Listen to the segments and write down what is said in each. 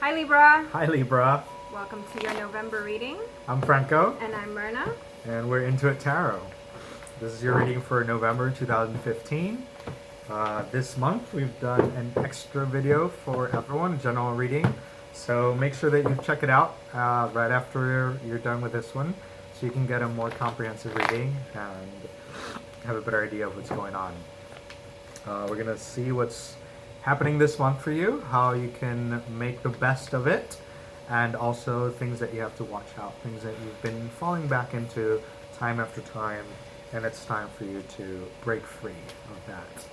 Hi Libra! Hi Libra, Welcome to your November reading. I'm Franco, And I'm Myrna. and we're Into It Tarot. This is your reading for November 2015. This month we've done an extra video for everyone, a general reading. So make sure that you check it out right after you're done with this one, so you can get a more comprehensive reading and have a better idea of what's going on. We're going to see what's happening this month for you, how you can make the best of it, and also things that you have to watch out, things that you've been falling back into time after time, and it's time for you to break free of that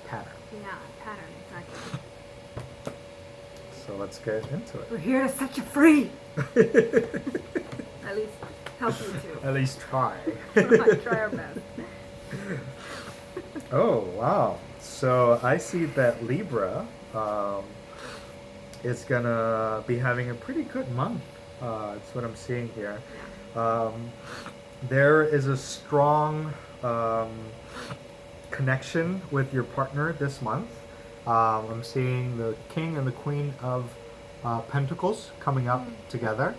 pattern. Yeah, pattern, exactly. So let's get into it. We're here to set you free! At least help you to. At least try. Try our best. Oh, wow. So I see that Libra is gonna be having a pretty good month. That's what I'm seeing here. There is a strong connection with your partner this month. I'm seeing the King and the Queen of Pentacles coming up together.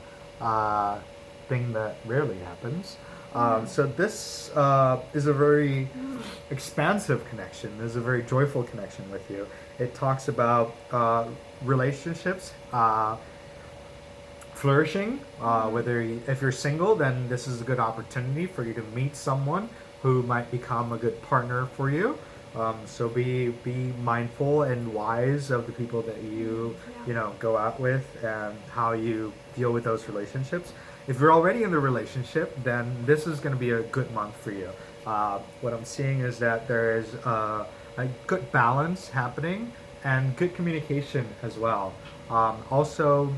Thing that rarely happens. So this is a very expansive connection. This is a very joyful connection with you. It talks about relationships flourishing. If you're single, then this is a good opportunity for you to meet someone who might become a good partner for you. So be mindful and wise of the people that you go out with and how you deal with those relationships. If you're already in the relationship, then this is going to be a good month for you. What I'm seeing is that there is a good balance happening and good communication as well. Also,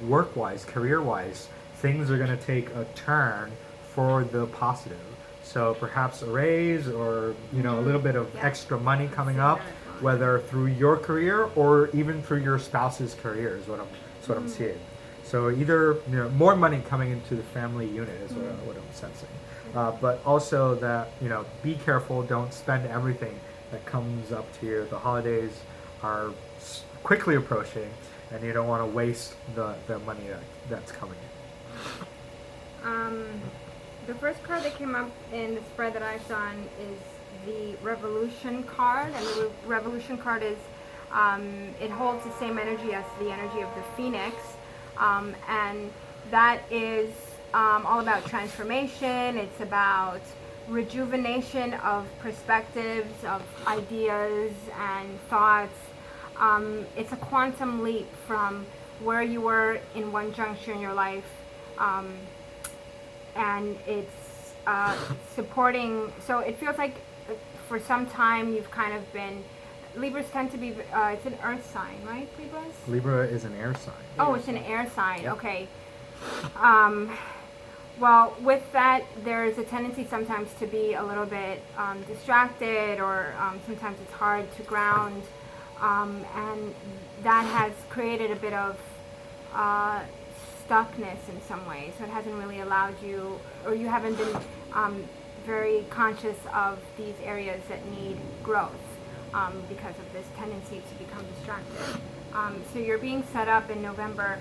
work-wise, career-wise, things are going to take a turn for the positive. So perhaps a raise or a little bit of extra money coming up, whether through your career or even through your spouse's career is what I'm seeing. So either more money coming into the family unit is what I'm sensing, but also that be careful, don't spend everything that comes up to you. The holidays are quickly approaching, and you don't want to waste the money that's coming in. The first card that came up in the spread that I've done is the Revolution card, and the Revolution card is it holds the same energy as the energy of the Phoenix. And that is all about transformation. It's about rejuvenation of perspectives, of ideas and thoughts. It's a quantum leap from where you were in one juncture in your life, and it's supporting. So it feels like for some time you've kind of been. Libras tend to be, it's an earth sign, right, Libras? Libra is an air sign. Oh, it's an air sign, Yep. Okay. Well, with that, there's a tendency sometimes to be a little bit distracted, or sometimes it's hard to ground, and that has created a bit of stuckness in some ways. So it hasn't really allowed you, or you haven't been very conscious of these areas that need growth. Because of this tendency to become distracted. So you're being set up in November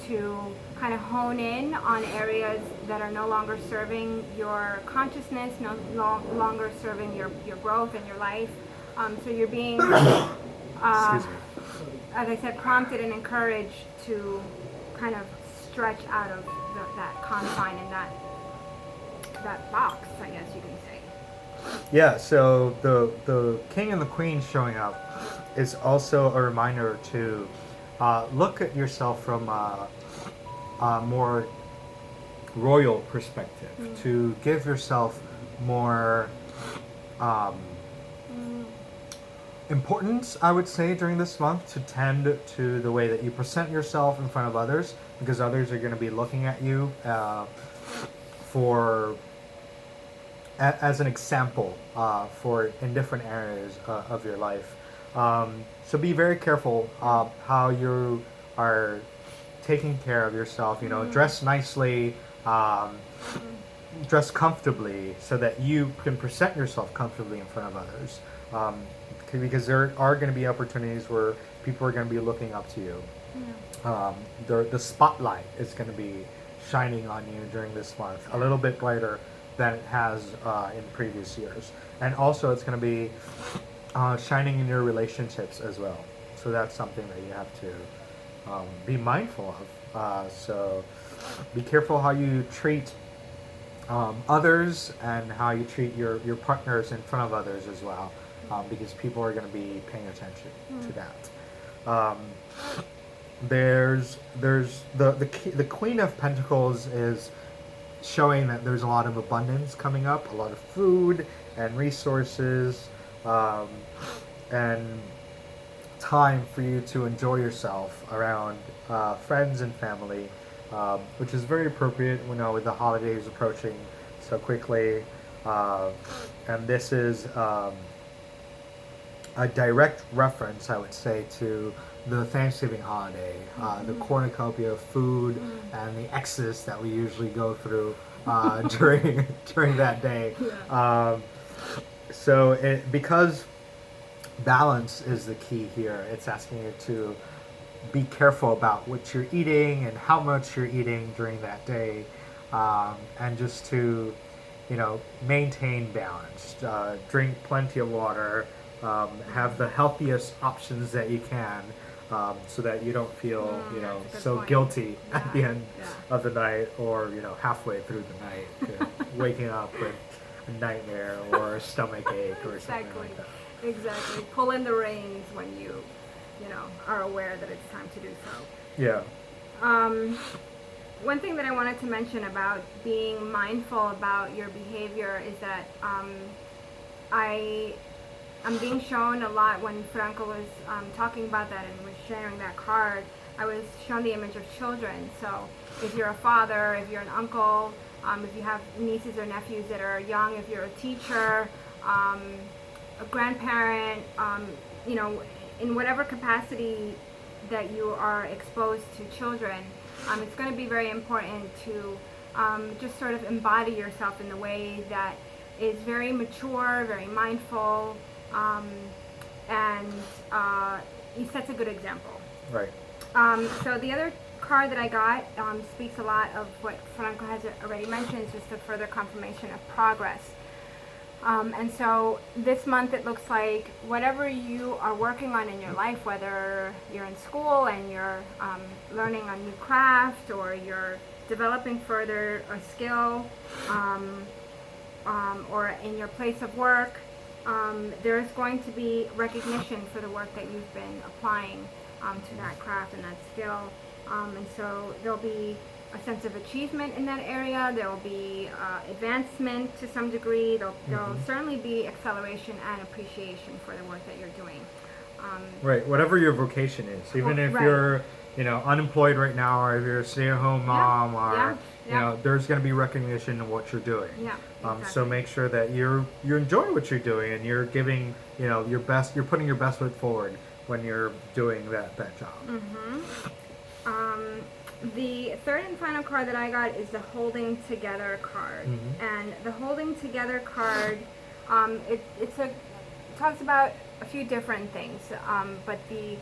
to kind of hone in on areas that are no longer serving your consciousness, no longer serving your growth and your life. So you're being, as I said, prompted and encouraged to kind of stretch out of that confine and that box, I guess you can say. Yeah, so the King and the Queen showing up is also a reminder to look at yourself from a more royal perspective, to give yourself more importance, I would say, during this month, to tend to the way that you present yourself in front of others, because others are going to be looking at you as an example for in different areas of your life. So be very careful how you are taking care of yourself. Dress nicely, dress comfortably, so that you can present yourself comfortably in front of others. Because there are going to be opportunities where people are going to be looking up to you. Yeah. The spotlight is going to be shining on you during this month, a little bit brighter than it has in previous years. And also, it's going to be shining in your relationships as well. So that's something that you have to be mindful of. So be careful how you treat others and how you treat your partners in front of others as well, because people are going to be paying attention to that. There's the Queen of Pentacles is showing that there's a lot of abundance coming up, a lot of food and resources, and time for you to enjoy yourself around friends and family, which is very appropriate, with the holidays approaching so quickly. And this is a direct reference, I would say, to the Thanksgiving holiday, the cornucopia of food and the exodus that we usually go through during that day. So because balance is the key here, it's asking you to be careful about what you're eating and how much you're eating during that day, and just to maintain balance. Drink plenty of water, have the healthiest options that you can, so that you don't feel so point. guilty at the end Yeah. of the night, or halfway through the night, waking up with a nightmare or a stomach ache or something like that. Exactly. Pull in the reins when you are aware that it's time to do so. Yeah. One thing that I wanted to mention about being mindful about your behavior is that I'm being shown a lot when Franco was talking about that and was sharing that card. I was shown the image of children. So if you're a father, if you're an uncle, if you have nieces or nephews that are young, if you're a teacher, a grandparent, in whatever capacity that you are exposed to children, it's going to be very important to just sort of embody yourself in a way that is very mature, very mindful, and it sets a good example. Right. So the other card that I got speaks a lot of what Franco has already mentioned, just a further confirmation of progress. And so this month it looks like whatever you are working on in your life, whether you're in school and you're learning a new craft, or you're developing further a skill, or in your place of work, there's going to be recognition for the work that you've been applying to that craft and that skill. And so there'll be a sense of achievement in that area. There will be advancement to some degree. There'll certainly be acceleration and appreciation for the work that you're doing. Right, whatever your vocation is, even if right. you're unemployed right now, or if you're a stay-at-home mom, or there's going to be recognition of what you're doing. Yeah, exactly. So make sure that you enjoy what you're doing, and you're giving your best. You're putting your best foot forward when you're doing that job. The third and final card that I got is the Holding Together card. And the Holding Together card, it talks about a few different things, but the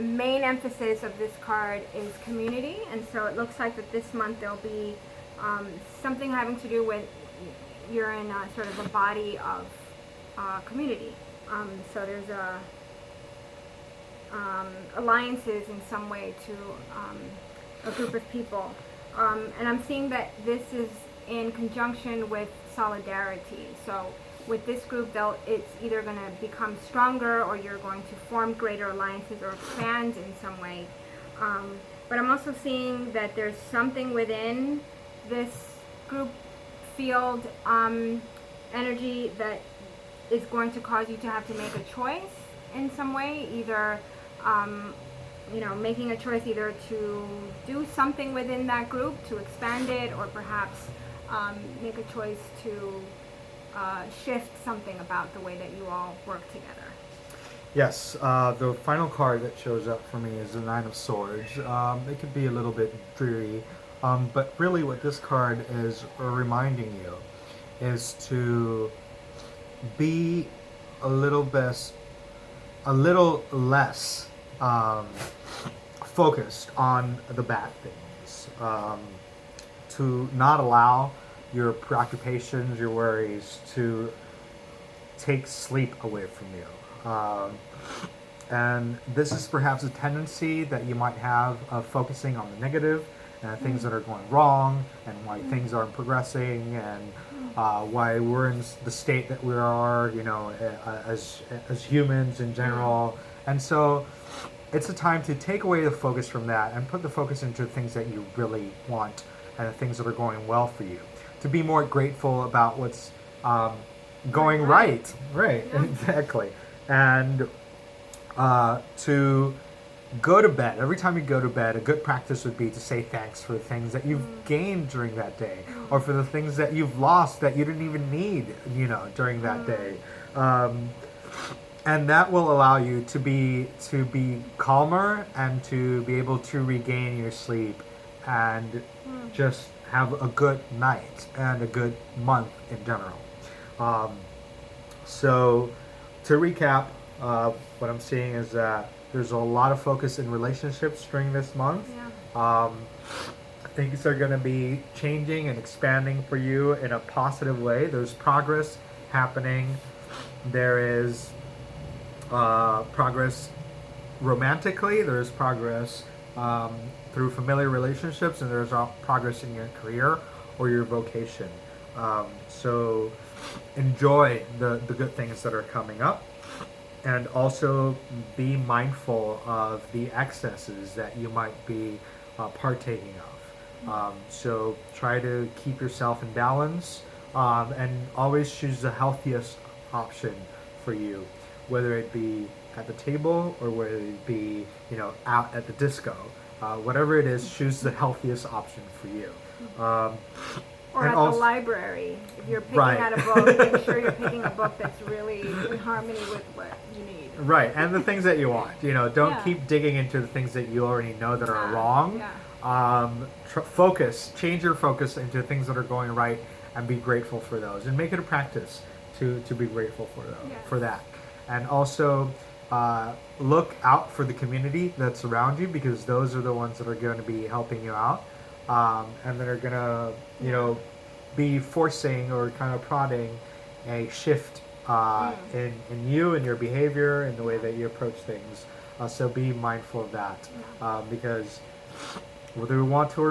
main emphasis of this card is community. And so it looks like that this month there'll be something having to do with you're in sort of a body of community. So there's alliances in some way to a group of people. And I'm seeing that this is in conjunction with solidarity. So with this group, it's either going to become stronger, or you're going to form greater alliances or expand in some way. But I'm also seeing that there's something within this group field energy that is going to cause you to have to make a choice in some way, either making a choice either to do something within that group to expand it, or perhaps make a choice to shift something about the way that you all work together. Yes, the final card that shows up for me is the Nine of Swords. It could be a little bit dreary, but really what this card is reminding you is to be a little bit a little less focused on the bad things, to not allow your preoccupations, your worries to take sleep away from you. And this is perhaps a tendency that you might have of focusing on the negative and things that are going wrong and why things aren't progressing and why we're in the state that we are, as humans in general. And so it's a time to take away the focus from that and put the focus into things that you really want and the things that are going well for you. To be more grateful about what's going right. Right, yeah. Exactly. And to go to bed. Every time you go to bed, a good practice would be to say thanks for the things that you've gained during that day, or for the things that you've lost that you didn't even need, during that day. And that will allow you to be calmer and to be able to regain your sleep and just have a good night and a good month in general. So to recap, what I'm seeing is that there's a lot of focus in relationships during this month. Yeah. Things are going to be changing and expanding for you in a positive way. There's progress happening. There is progress romantically. There's progress through familiar relationships, and there's progress in your career or your vocation. So enjoy the good things that are coming up. And also be mindful of the excesses that you might be partaking of. So try to keep yourself in balance and always choose the healthiest option for you, whether it be at the table or whether it be out at the disco. Whatever it is, choose the healthiest option for you. Or at the library. If you're picking out a book, make sure you're picking a book that's really in harmony with what you need. Right, and the things that you want. Don't keep digging into the things that you already know that are wrong. Focus, change your focus into things that are going right, and be grateful for those. And make it a practice to be grateful for those, for that. And also look out for the community that's around you, because those are the ones that are going to be helping you out. And that are gonna, be forcing or kind of prodding a shift in you and your behavior and the way that you approach things. So be mindful of that, because whether we want to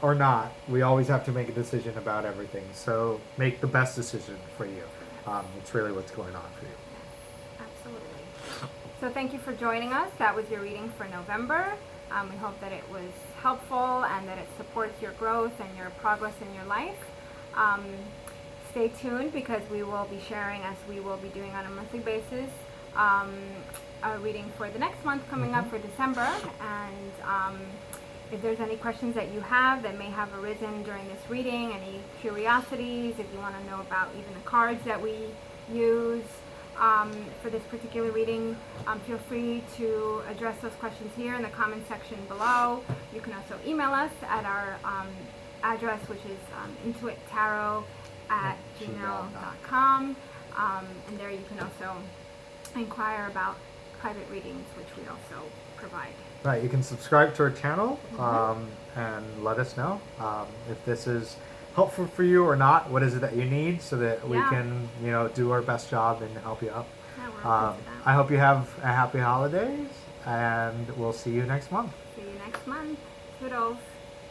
or not, we always have to make a decision about everything. So make the best decision for you. It's really what's going on for you. Absolutely. So thank you for joining us. That was your reading for November. We hope that it was helpful and that it supports your growth and your progress in your life. Stay tuned, because we will be sharing, as we will be doing on a monthly basis, a reading for the next month coming up for December. And if there's any questions that you have that may have arisen during this reading, any curiosities, if you want to know about even the cards that we use for this particular reading, feel free to address those questions here in the comment section below. You can also email us at our address, which is intuittarot@gmail.com. And there you can also inquire about private readings, which we also provide. Right, you can subscribe to our channel and let us know if this is helpful for you or not. What is it that you need, so that we can, do our best job and help you out. I hope you have a happy holidays, and we'll see you next month. See you next month. Toodles.